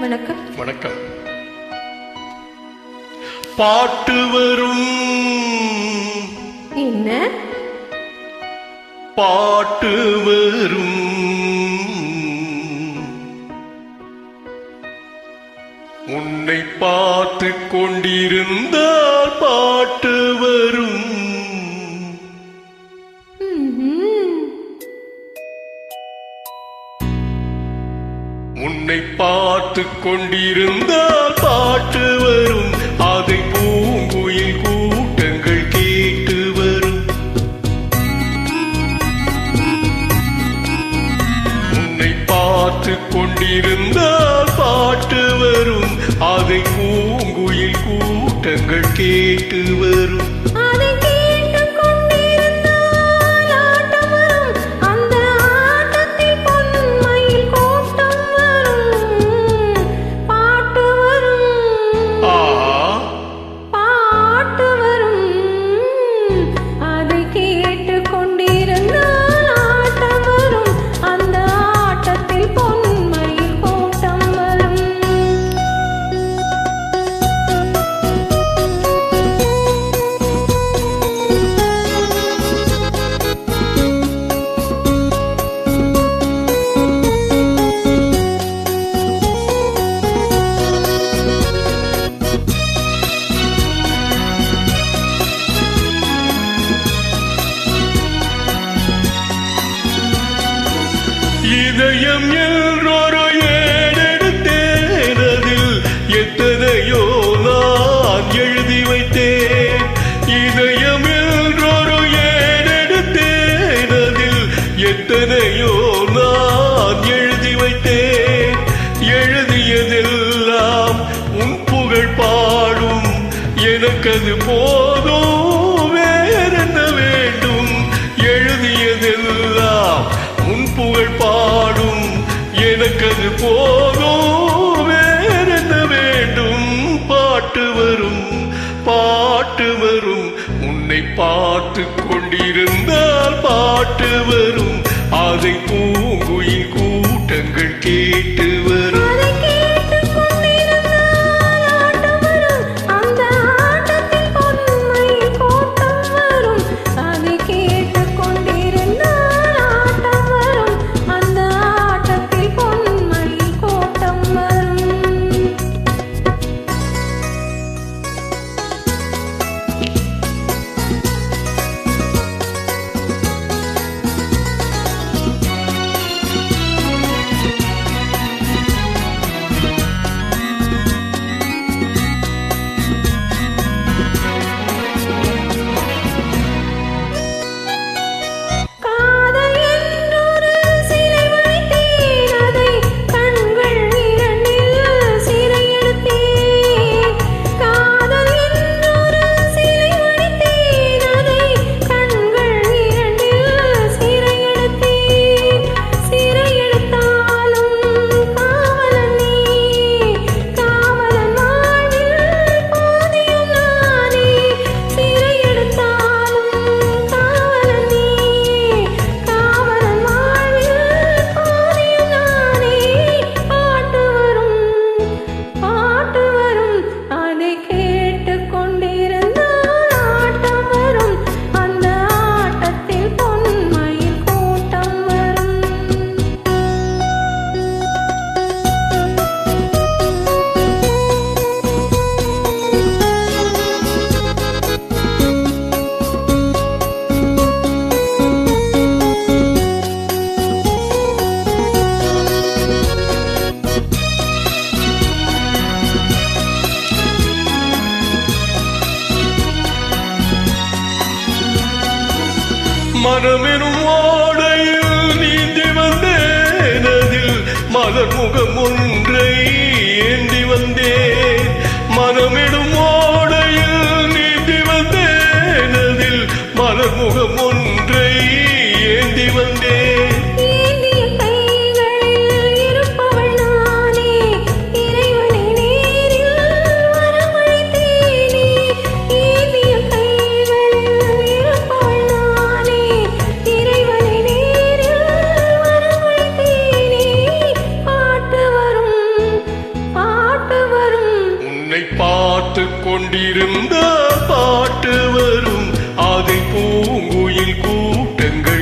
வணக்கம். வணக்கம். பாட்டு வரும். என்ன பாட்டு வரும்? உன்னை பார்த்து கொண்டிருந்தால் பாட்டு வரும். உன்னை பார்த்து கொண்டிருந்தால் பாட்டு வரும். அதை பூங்குயில் கூட்டங்கள் கேட்டு வரும். உன்னை பார்த்து கொண்டிருந்தால் பாட்டு வரும். அதை பூங்குயில் கூட்டங்கள் கேட்டு வரும். இதயம் என்றொரு ஏடெடுத்தேனதில் எத்தனையோ நான் எழுதி வைத்தேன். இதயம் என்றொரு ஏடெடுத்தேனதில் எத்தனையோ நான் எழுதி வைத்தேன். எழுதியதெல்லாம் உன் புகழ் பாடும். எனக்கது போதும், வேறென்ன வேண்டும்? எழுதியதெல்லாம் உன் புகழ் பாடும். எனக்கது போதும், வேறென்ன வேண்டும்? பாட்டு வரும், பாட்டு வரும். உன்னை பார்த்து கொண்டிருந்தால் பாட்டு வரும். அதை பூங்குயில் கூட்டங்கள் கேட்டு வரும். மனமெனும் ஓடையில் நீந்தி வந்தேனதில் மலர் முகம் ஒன்றை ஏந்தி வந்தேன். மனமெனும் ஓடையில் நீந்தி வந்தேனதில் மலர் முகம் ஒன்றை ஏந்தி வந்தேன். என்னை பார்த்து கொண்டிருந்த பாட்டு வரும் அதை பூங்குயில் கூட்டங்கள்